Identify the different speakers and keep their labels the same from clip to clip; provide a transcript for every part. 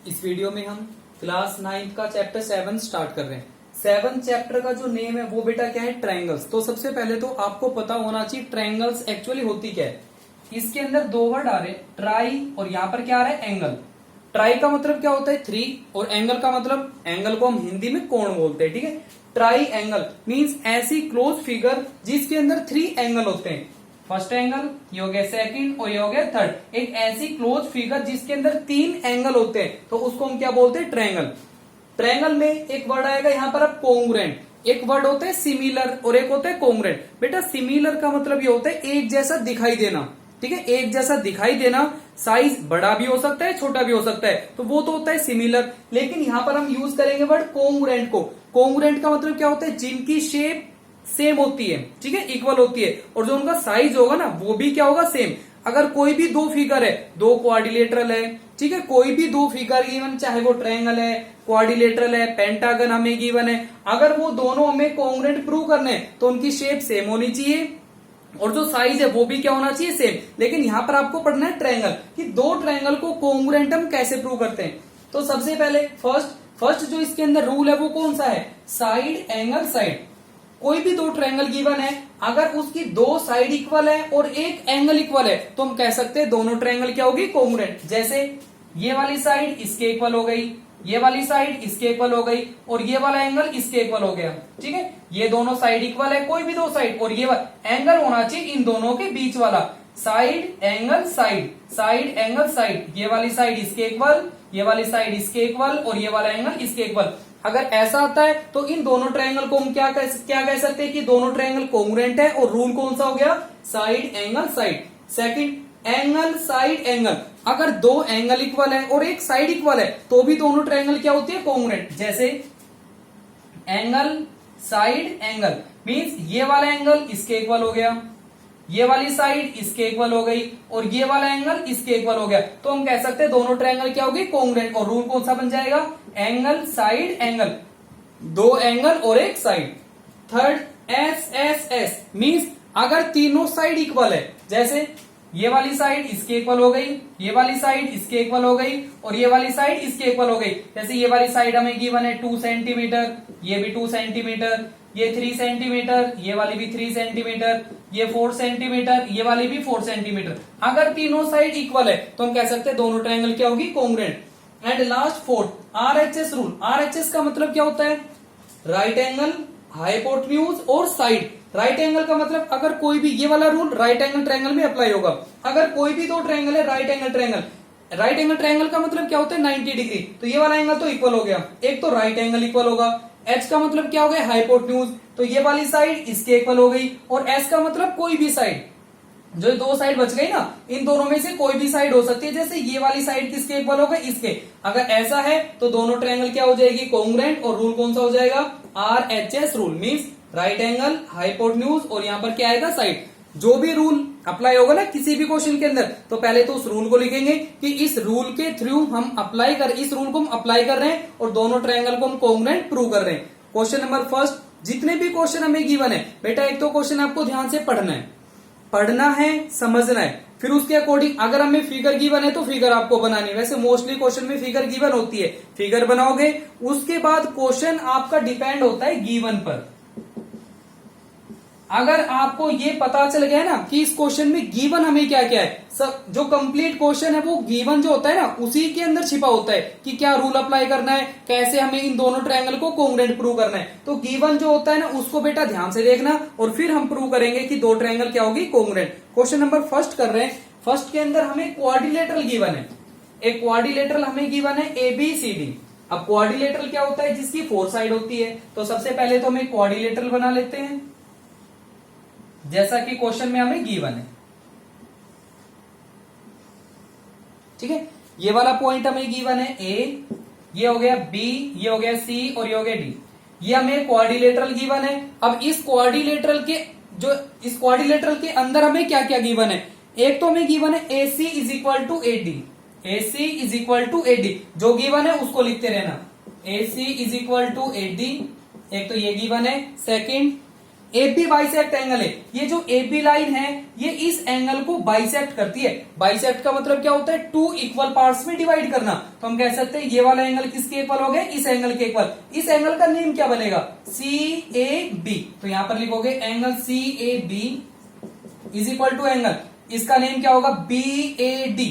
Speaker 1: इस वीडियो में हम क्लास 9 का चैप्टर 7 स्टार्ट कर रहे हैं। 7 चैप्टर का जो नेम है वो बेटा क्या है, ट्रायंगल्स। तो सबसे पहले तो आपको पता होना चाहिए ट्रायंगल्स एक्चुअली होती क्या है। इसके अंदर दो वर्ड आ रहे, ट्राई और यहाँ पर क्या आ रहा है, एंगल। ट्राई का मतलब क्या होता है, 3, और एंगल का मतलब, एंगल को हम हिंदी में कोण बोलते हैं, ठीक है। ट्राई एंगल मीन्स ऐसी क्लोज फिगर जिसके अंदर 3 एंगल होते हैं। फर्स्ट एंगल, ये हो गया सेकंड, और ये हो गया थर्ड। एक ऐसी क्लोज फिगर जिसके अंदर 3 एंगल होते हैं तो उसको हम क्या बोलते हैं, ट्रायंगल। ट्रायंगल में एक वर्ड आएगा यहाँ पर अब कोंग्रुएंट। एक वर्ड होता है सिमिलर और एक होता है कोंग्रुएंट। बेटा सिमिलर का मतलब ये होता है एक जैसा दिखाई देना, ठीक है, एक जैसा दिखाई देना। साइज बड़ा भी हो सकता है, छोटा भी हो सकता है, तो वो तो होता है सिमिलर। लेकिन यहां पर हम यूज करेंगे वर्ड कोंग्रुएंट को। कोंग्रुएंट का मतलब क्या होता है, जिनकी शेप सेम होती है, ठीक है, इक्वल होती है, और जो उनका साइज होगा ना वो भी क्या होगा, सेम। अगर कोई भी दो फिगर है, दो क्वाड्रिलेटरल है, ठीक है, कोई भी दो फिगर गिवन, चाहे वो ट्रायंगल है, क्वाड्रिलेटरल है, पेंटागन हमें गिवन है, अगर वो दोनों हमें कोंग्रुएंट प्रूव करने हैं तो उनकी शेप सेम होनी चाहिए और जो साइज है वो भी क्या होना चाहिए, सेम। लेकिन यहां पर आपको पढ़ना है ट्रायंगल, कि दो ट्रायंगल को कोंग्रुएंट हम कैसे प्रूव करते हैं। तो सबसे पहले फर्स्ट जो इसके अंदर रूल है वो कौन सा है, साइड एंगल साइड। कोई भी दो ट्रायंगल गिवन है, अगर उसकी दो साइड इक्वल है और एक एंगल इक्वल है तो हम कह सकते हैं दोनों ट्रायंगल क्या होगी, कोंग्रुएंट। जैसे ये वाली साइड इसके इक्वल हो गई, ये वाली साइड इसके इक्वल हो गई, और ये वाला एंगल इसके इक्वल हो गया, ठीक है। ये दोनों साइड इक्वल है, कोई भी दो साइड, और ये एंगल होना चाहिए इन दोनों के बीच वाला, side angle side, side angle side. ये वाली साइड इसके इक्वल, ये वाली साइड इसके इक्वल, और ये वाला एंगल इसके इक्वल। अगर ऐसा आता है तो इन दोनों ट्रायंगल को हम क्या कह सकते हैं कि दोनों ट्रायंगल कोंग्रुएंट है, और रूल कौन सा हो गया, side angle side. Second, angle side angle. अगर दो एंगल इक्वल है और एक साइड इक्वल है तो भी दोनों ट्रायंगल क्या होती है, कोंग्रुएंट। जैसे एंगल साइड एंगल मींस ये वाला एंगल इसके इक्वल हो गया, ये वाली साइड इसके इक्वल हो गई, और ये वाला एंगल इसके इक्वल हो गया, तो हम कह सकते हैं दोनों ट्रायंगल क्या होगी, कोंग्रुएंट। और रूल कौन सा बन जाएगा, एंगल साइड एंगल, दो एंगल और एक side. Third, S S S means अगर तीनों साइड इक्वल है, जैसे ये वाली साइड इसके इक्वल हो गई, ये वाली साइड इसके इक्वल हो गई, और ये वाली साइड इसके इक्वल हो गई। जैसे ये वाली साइड हमें गिवन है 2 सेंटीमीटर, ये भी 2 सेंटीमीटर, ये 3 सेंटीमीटर, ये वाली भी 3 सेंटीमीटर, ये 4 सेंटीमीटर, ये वाली भी 4 सेंटीमीटर। अगर तीनों साइड इक्वल है तो हम कह सकते हैं दोनों ट्रायंगल क्या होगी, congruent. And last fourth, RHS rule. RHS का मतलब क्या होता है, राइट एंगल, हाइपोटेन्यूज और साइड। राइट एंगल का मतलब अगर कोई भी, ये वाला रूल राइट एंगल ट्रायंगल में अप्लाई होगा। अगर कोई भी दो ट्रायंगल है, right angle triangle, right angle triangle का मतलब क्या होता है, 90 डिग्री। तो ये वाला एंगल तो इक्वल हो गया, एक तो राइट एंगल इक्वल होगा। एच का मतलब क्या हो गया, हाइपोटेन्यूज, तो ये वाली साइड इसके इक्वल हो गई, और एस का मतलब कोई भी साइड, जो दो साइड बच गई ना, इन दोनों में से कोई भी साइड हो सकती है। जैसे ये वाली साइड किसके इक्वल हो गई, इसके। अगर ऐसा है तो दोनों ट्रायंगल क्या हो जाएगी, कोंग्रुएंट। और रूल कौन सा हो जाएगा, RHS rule means right angle, hypotenuse, और यहाँ पर क्या आएगा, साइड। जो भी रूल अप्लाई होगा ना किसी भी क्वेश्चन के अंदर, तो पहले तो उस रूल को लिखेंगे कि इस रूल के थ्रू हम अप्लाई कर, इस रूल को हम अप्लाई कर रहे हैं और दोनों ट्रायंगल को हम कोंग्रुएंट प्रूव कर रहे हैं। क्वेश्चन नंबर फर्स्ट, जितने भी क्वेश्चन हमें गिवन है बेटा, एक तो क्वेश्चन आपको ध्यान से पढ़ना है, समझना है, फिर उसके अकॉर्डिंग अगर हमें फिगर गिवन है तो फिगर आपको बनानी है। वैसे मोस्टली क्वेश्चन में फिगर गिवन होती है, फिगर बनाओगे। उसके बाद क्वेश्चन आपका डिपेंड होता है गिवन पर। अगर आपको ये पता चल गया ना कि इस क्वेश्चन में गिवन हमें क्या क्या है, सब जो कंप्लीट क्वेश्चन है वो गिवन जो होता है ना उसी के अंदर छिपा होता है कि क्या रूल अप्लाई करना है, कैसे हमें इन दोनों ट्रायंगल को कोंग्रुएंट प्रूव करना है। तो गिवन जो होता है ना उसको बेटा ध्यान से देखना, और फिर हम प्रूव करेंगे कि दो ट्रायंगल क्या होगी, कोंग्रुएंट। क्वेश्चन नंबर फर्स्ट कर रहे हैं। फर्स्ट के अंदर हमें क्वाड्रिलेटरल गिवन है, एक क्वाड्रिलेटरल हमें गिवन है ABCD। अब क्वाड्रिलेटरल क्या होता है, जिसकी 4 साइड होती है। तो सबसे पहले तो हमें क्वाड्रिलेटरल बना लेते हैं जैसा कि क्वेश्चन में हमें गिवन है, ठीक है। ये वाला पॉइंट हमें गिवन है A, ये हो गया B, ये हो गया C, और ये हो गया D। ये हमें क्वाड्रिलेटरल गिवन है। अब इस क्वाड्रिलेटरल के अंदर हमें क्या क्या गिवन है, एक तो हमें गिवन है AC is equal to AD, AC is equal to AD, जो गिवन है उसको लिखते रहना, AC is equal to AD, एक तो ये गिवन है। सेकंड, AB बाइसेक्ट एंगल है, ये जो AB लाइन है ये इस एंगल को बाइसेक्ट करती है। बाइसेक्ट का मतलब क्या होता है, टू इक्वल पार्ट्स में डिवाइड करना। तो हम कह सकते हैं ये वाला एंगल किसके इक्वल हो गया, इस एंगल के इक्वल। इस एंगल का नेम क्या बनेगा, CAB। तो यहां पर लिखोगे angle CAB is equal to angle, इसका नेम क्या होगा, BAD।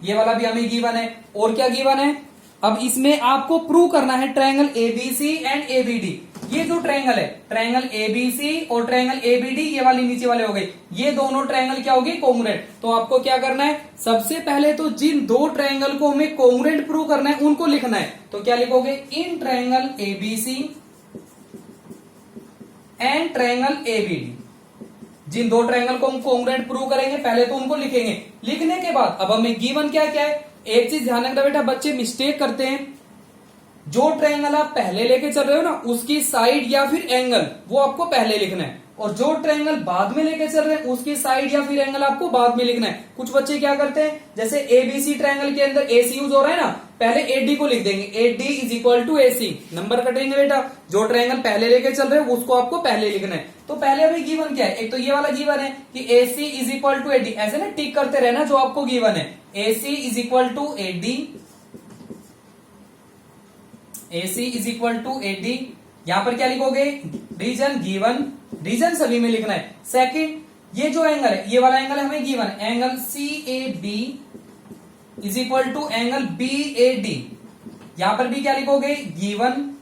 Speaker 1: ये वाला भी हमें गिवन है। और क्या गिवन है, अब इसमें आपको प्रूव करना है ट्रायंगल ABC एंड ABD। ये जो ट्रायंगल है, ट्रायंगल ABC और ट्रायंगल ABD, ये वाली नीचे वाले हो गए, ये दोनों ट्रायंगल क्या हो गए, कोंग्रुएंट। तो आपको क्या करना है, सबसे पहले तो जिन दो ट्रायंगल को हमें कोंग्रुएंट प्रूव करना है उनको लिखना है। तो क्या लिखोगे, in triangle ABC and triangle ABD। जिन दो ट्रायंगल को हम कोंग्रुएंट प्रूव करेंगे पहले तो उनको लिखेंगे। लिखने के बाद अब हमें गिवन क्या क्या है, एक चीज ध्यान रखना बेटा, बच्चे मिस्टेक करते हैं। जो ट्रायंगल आप पहले लेके चल रहे हो ना, उसकी साइड या फिर एंगल वो आपको पहले लिखना है, और जो ट्रायंगल बाद में लेके चल रहे हैं उसकी साइड या फिर एंगल आपको बाद में लिखना है। कुछ बच्चे क्या करते हैं, जैसे ABC ट्रायंगल के अंदर AC यूज हो रहा है ना, पहले AD को लिख देंगे, AD is equal to AC, number कटेंगे बेटा। जो ट्रायंगल पहले लेके चल रहे हैं उसको आपको पहले लिखना है। तो पहले अभी गिवन क्या है, एक तो ये वाला गिवन है कि AC is equal to AD, ऐसे ना टिक करते रहना जो आपको गिवन है। AC is equal to AD, AC is equal to AD। यहां पर क्या लिखोगे, रीजन गिवन, रीजन सभी में लिखना है। सेकंड, ये जो एंगल है, ये वाला एंगल हमें गिवन है, angle CAB is equal to angle BAD। यहां पर भी क्या लिखोगे, गिवन।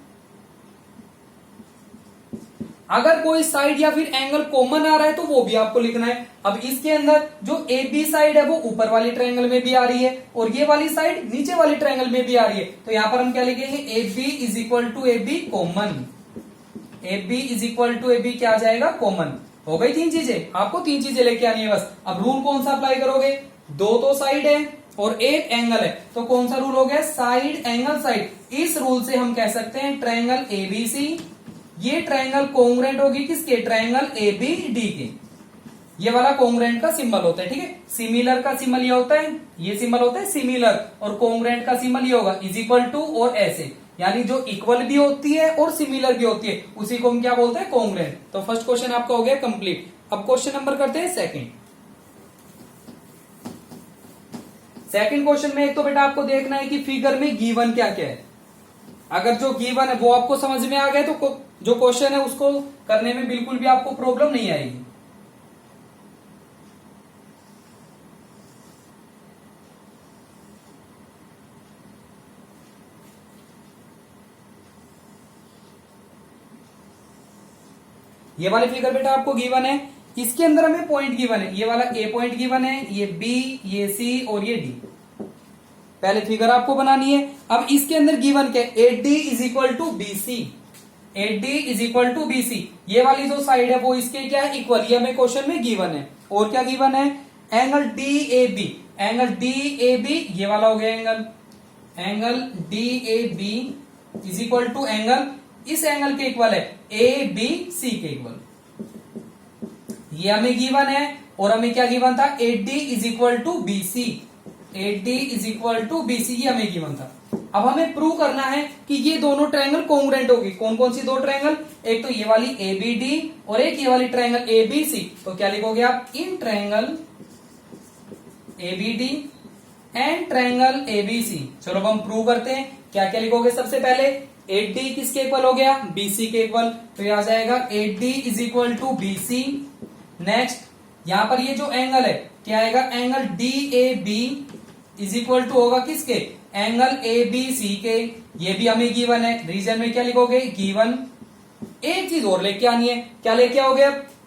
Speaker 1: अगर कोई साइड या फिर एंगल कॉमन आ रहा है तो वो भी आपको लिखना है। अब इसके अंदर जो AB साइड है वो ऊपर वाली ट्रायंगल में भी आ रही है और ये वाली साइड नीचे वाली ट्रायंगल में भी आ रही है। तो यहां पर हम क्या लिखेंगे, AB is equal to AB common. AB is equal to AB क्या आ जाएगा, कॉमन। हो गई तीन चीजें, आपको तीन चीजें लेके आनी है बस। अब रूल कौन सा अप्लाई करोगे, दो तो साइड है और एक एंगल है, तो कौन सा रूल हो गया, साइड एंगल साइड। इस रूल से हम कह सकते हैं ट्रायंगल ABC, ये ट्रायंगल कोंग्रुएंट होगी किसके, ट्रायंगल ABD के। ये वाला कोंग्रुएंट का सिंबल होता है, ठीक है। सिमिलर का सिंबल ये होता है, ये सिंबल होता है सिमिलर, और कोंग्रुएंट का सिंबल ये होगा इज इक्वल टू और ऐसे, यानी जो इक्वल भी होती है और सिमिलर भी होती है उसी को हम क्या बोलते हैं, कोंग्रुएंट। तो फर्स्ट क्वेश्चन आपका हो गया कंप्लीट। अब क्वेश्चन नंबर करते हैं सेकंड। सेकंड क्वेश्चन में एक तो बेटा आपको देखना है कि फिगर में गिवन क्या क्या है। अगर जो गिवन है वो आपको समझ में आ गया तो जो क्वेश्चन है उसको करने में बिल्कुल भी आपको प्रॉब्लम नहीं आएगी। ये वाली फिगर बेटा आपको गिवन है, इसके अंदर हमें पॉइंट गिवन है, ये वाला A पॉइंट गिवन है, ये B, ये C और ये D। पहले फिगर आपको बनानी है। अब इसके अंदर गिवन क्या है, AD is equal to BC, AD is equal to BC। ये वाली जो साइड है वो इसके क्या है, इक्वल, ये हमें क्वेश्चन में गिवन है। और क्या गिवन है, एंगल DAB, एंगल DAB ये वाला हो गया angle, angle DAB is equal to angle, इस एंगल के इक्वल है ABC के इक्वल, ये हमें गिवन है। और हमें क्या गिवन था, AD is equal to BC, AD is equal to BC, ये हमें गिवन था। अब हमें प्रूव करना है कि ये दोनों ट्रायंगल कोंग्रुएंट होगी। कौन कौन सी दो ट्रायंगल, एक तो ये वाली ABD और एक ये वाली ट्रायंगल ABC। तो क्या लिखोगे आप, in triangle ABD and triangle ABC। चलो अब हम प्रूव करते हैं। क्या क्या लिखोगे, सबसे पहले AD किसके इक्वल हो गया, BC के इक्वल। तो ये आ जाएगा AD is equal to BC। Next यहां पर ये जो एंगल है क्या आएगा, angle DAB is equal to होगा किसके, एंगल ABC के। ये भी हमें गिवन है, रीजन में क्या लिखोगे, गिवन। एक चीज और लेके आनी है, क्या लेके आओगे,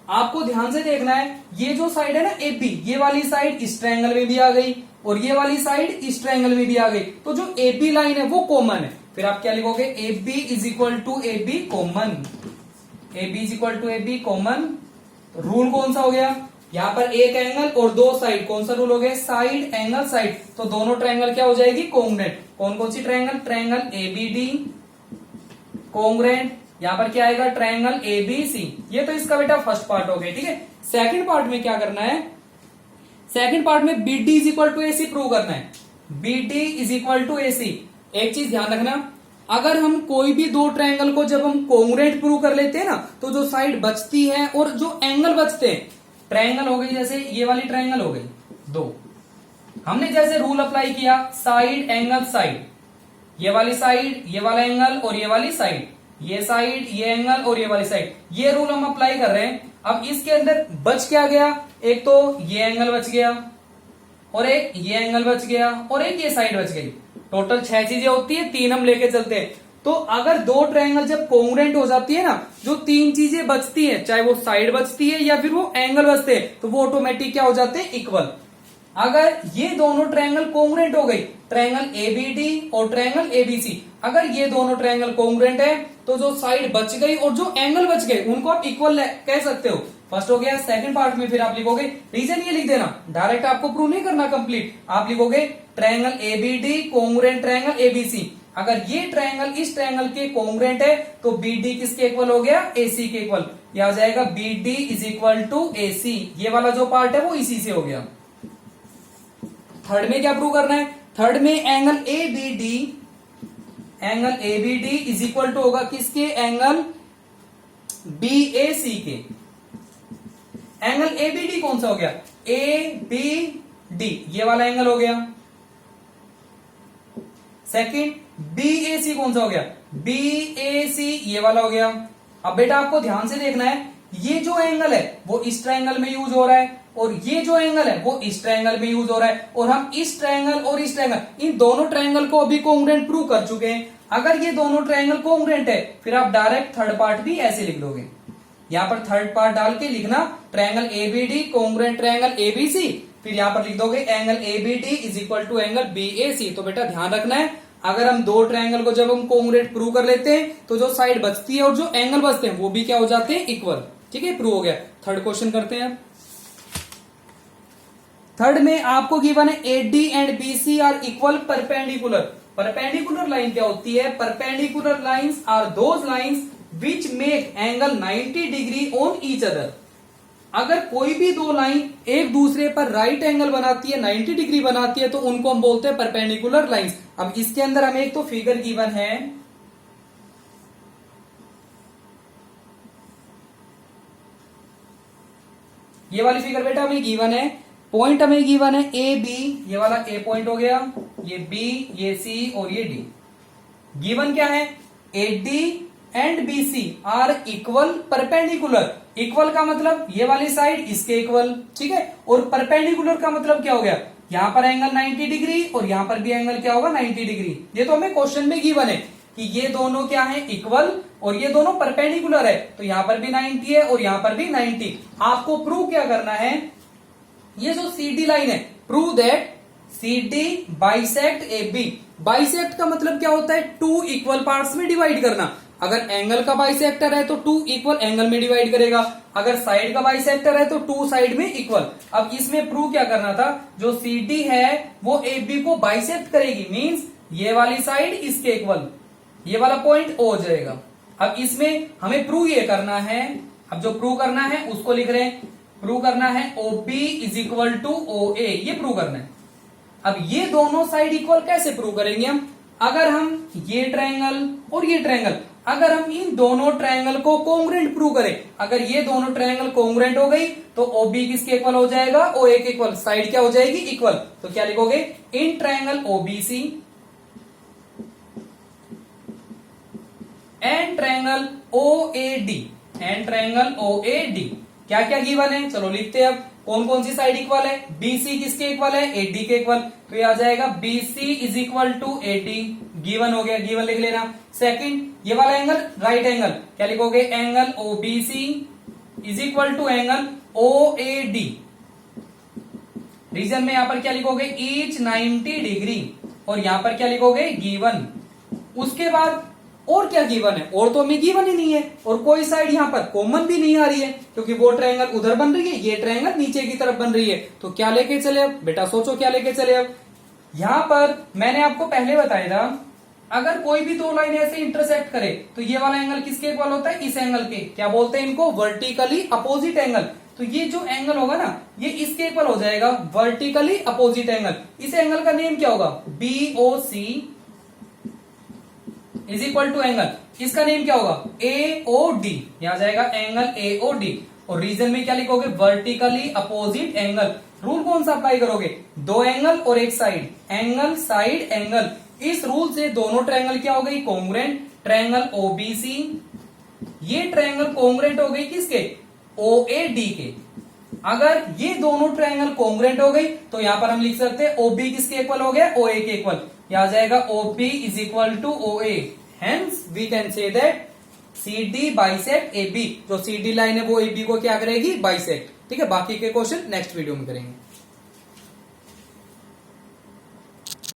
Speaker 1: आपको ध्यान से देखना है, ये जो साइड है ना AB, ये वाली साइड इस ट्रायंगल में भी आ गई और ये वाली साइड इस ट्रायंगल में भी आ गई। तो जो AB लाइन है वो कॉमन है। फिर आप क्या लिखोगे, AB is equal to AB common, AB is equal to AB common. Rule कौन सा हो गया, यहां पर एक एंगल और दो साइड, कौन सा रूल हो गया, साइड एंगल साइड। तो दोनों ट्रायंगल क्या हो जाएगी, कोंग्रुएंट। कौन कौन सी ट्रायंगल, ट्रायंगल ABD कोंग्रुएंट। यहां पर क्या आएगा, ट्रायंगल ABC। ये तो इसका बेटा फर्स्ट पार्ट हो गया, ठीक है। सेकंड पार्ट में क्या करना है, सेकंड पार्ट में BD is equal to AC prove करना है। BD is equal to AC। एक चीज ध्यान रखना, अगर हम कोई भी दो ट्रायंगल को जब हम कोंग्रुएंट प्रूव कर लेते हैं ना, तो जो साइड बचती है और जो एंगल बचते हैं, ट्रायंगल हो गई जैसे ये वाली ट्रायंगल हो गई दो, हमने जैसे रूल अप्लाई किया साइड एंगल साइड, ये वाली साइड ये वाला एंगल और ये वाली साइड, ये साइड ये एंगल और ये वाली साइड, ये रूल हम अप्लाई कर रहे हैं। अब इसके अंदर बच क्या गया, एक तो ये एंगल बच गया और एक ये एंगल बच गया और एक ये साइड बच गई। टोटल 6 चीजें होती है, 3 हम लेके चलते हैं। तो अगर दो ट्रायंगल जब कोंग्रुएंट हो जाती है ना, जो 3 चीजें बचती है, चाहे वो साइड बचती है या फिर वो एंगल बचते हैं, तो वो ऑटोमेटिक क्या हो जाते हैं, इक्वल। अगर ये दोनों ट्रायंगल कोंग्रुएंट हो गई, ट्रायंगल एबीडी और ट्रायंगल एबीसी, अगर ये दोनों ट्रायंगल कोंग्रुएंट है तो जो साइड बच गई और जो एंगल बच गए उनको आप इक्वल कह सकते हो। फर्स्ट हो गया। सेकंड पार्ट में फिर आप लिखोगे, रीजन ये लिख देना, डायरेक्ट आपको प्रूव नहीं करना कंप्लीट, आप लिखोगे triangle ABD congruent triangle ABC. अगर ये ट्रायंगल इस ट्रायंगल के कोंग्रुएंट है तो बीडी किसके इक्वल हो गया, एसी के इक्वल। ये आ जाएगा BD is equal to AC, ये वाला जो पार्ट है वो इसी से हो गया। थर्ड में क्या प्रूव करना है, थर्ड में angle ABD is equal to होगा किसके, एंगल बीएसी के। एंगल एबीडी कौन सा हो गया, ए बी डी, ये वाला एंगल हो गया। सेकंड बीएसी कौन सा हो गया, बीएसी ये वाला हो गया। अब बेटा आपको ध्यान से देखना है, ये जो एंगल है वो इस ट्रायंगल में यूज हो रहा है और ये जो एंगल है वो इस ट्रायंगल में यूज हो रहा है, और हम इस ट्रायंगल और इस ट्रायंगल इन दोनों ट्रायंगल को अभी कोंग्रुएंट प्रूव कर चुके हैं। अगर ये दोनों ट्रायंगल कोंग्रुएंट है फिर आप डायरेक्ट थर्ड पार्ट भी ऐसे लिख दोगे, यहां पर थर्ड पार्ट डाल के लिखना triangle ABD congruent triangle ABC, फिर यहां पर लिख दोगे angle ABD is equal to angle BAC. तो बेटा ध्यान रखना है, अगर हम दो ट्रायंगल को जब हम कोंग्रुएंट प्रूव कर लेते हैं तो जो साइड बचती है और जो एंगल बचते हैं वो भी क्या हो जाते हैं, इक्वल। ठीक है, प्रूव हो गया। थर्ड क्वेश्चन करते हैं। थर्ड में आपको गिवन है AD and BC are equal perpendicular. Perpendicular line क्या होती है, perpendicular lines are those lines which make angle 90 degree on each other. अगर कोई भी दो लाइन एक दूसरे पर राइट एंगल बनाती है, 90 डिग्री बनाती है, तो उनको हम बोलते हैं परपेंडिकुलर लाइंस। अब इसके अंदर हमें एक तो फिगर गिवन है, ये वाली फिगर बेटा हमें गिवन है, पॉइंट हमें गिवन है ए बी, ये वाला ए पॉइंट हो गया, ये बी, ये सी और ये डी। गिवन क्या है, AD and BC are equal perpendicular. Equal का मतलब ये वाली साइड इसके इक्वल, ठीक है, और परपेंडिकुलर का मतलब क्या हो गया, यहां पर एंगल 90 डिग्री और यहां पर भी एंगल क्या होगा, 90 डिग्री। ये तो हमें क्वेश्चन में गिवन है कि ये दोनों क्या है, इक्वल, और ये दोनों परपेंडिकुलर है, तो यहां पर भी 90 है और यहां पर भी 90। आपको प्रूव क्या करना है, ये जो सीडी लाइन है, prove that CD bisect AB। Bisect का मतलब क्या होता है, टू इक्वल पार्ट्स में डिवाइड करना। अगर एंगल का बाइसेक्टर है तो टू इक्वल एंगल में डिवाइड करेगा, अगर साइड का बाइसेक्टर है तो टू साइड में इक्वल। अब इसमें प्रूव क्या करना था, जो CD है वो AB को बाइसेक्ट करेगी, मींस ये वाली साइड इसके इक्वल, ये वाला पॉइंट O हो जाएगा। अब इसमें हमें प्रूव ये करना है, अब जो प्रूव करना है उसको लिख रहे हैं, प्रूव करना है OB is equal to OA, ये प्रूव करना है। अब ये दोनों साइड इक्वल कैसे प्रूव करेंगे हम, अगर हम ये ट्रायंगल और ये ट्रायंगल, अगर हम इन दोनों ट्रायंगल को कोंग्रुएंट प्रूव करें, अगर ये दोनों ट्रायंगल कोंग्रुएंट हो गई तो OB किसके इक्वल हो जाएगा, OA के इक्वल, साइड क्या हो जाएगी, इक्वल। तो क्या लिखोगे, in triangle OBC and triangle OAD, and triangle OAD क्या क्या गिवन है, चलो लिखते हैं। अब कौन कौन सी साइड इक्वल है, BC किसके इक्वल है, AD के इक्वल, तो ये आ जाएगा BC is equal to AD, given हो गया, गिवन लिख लेना। सेकंड ये वाला एंगल राइट एंगल, क्या लिखोगे, angle OBC is equal to angle OAD। Reason में यहां पर क्या लिखोगे, ईच 90 डिग्री, और यहां पर क्या लिखोगे, गिवन। उसके बाद और क्या गिवन है, और तो हमें गिवन ही नहीं है, और कोई साइड यहां पर कॉमन भी नहीं आ रही है, क्योंकि वो ट्रायंगल उधर बन रही है, ये ट्रायंगल नीचे की तरफ बन रही है। तो क्या लेके चले, अब बेटा सोचो क्या लेके चले। अब यहां पर मैंने आपको पहले बताया था, अगर कोई भी दो लाइन ऐसे इंटरसेक्ट करे तो ये वाला एंगल किसके इक्वल होता है, इस एंगल के, क्या बोलते हैं इनको, वर्टिकली अपोजिट एंगल। तो ये जो एंगल होगा ना, ये इसके इक्वल हो जाएगा, वर्टिकली अपोजिट एंगल। इस एंगल का नेम क्या होगा, BOC is equal to angle, इसका नेम क्या होगा, AOD, यहां जाएगा एंगल AOD। और रीजन में क्या लिखोगे, वर्टिकली अपोजिट एंगल। रूल कौन सा अप्लाई करोगे, दो एंगल और एक साइड, एंगल साइड एंगल। इस रूल से दोनों ट्रायंगल क्या हो गई, कॉन्ग्रुएंट। ट्रायंगल OBC, ये ट्रायंगल कॉन्ग्रुएंट हो गई किसके, OAD के। अगर ये दोनों ट्रायंगल कॉन्ग्रुएंट हो गई तो यहां पर हम लिख सकते हैं OB किसके इक्वल हो गया, OA के इक्वल। यहां जाएगा OB is equal to OA, hence we can say that CD bisect AB। जो CD लाइन है वो AB को क्या करेगी, बाइसेक्ट। ठीक है, बाकी के क्वेश्चन नेक्स्ट वीडियो में करेंगे।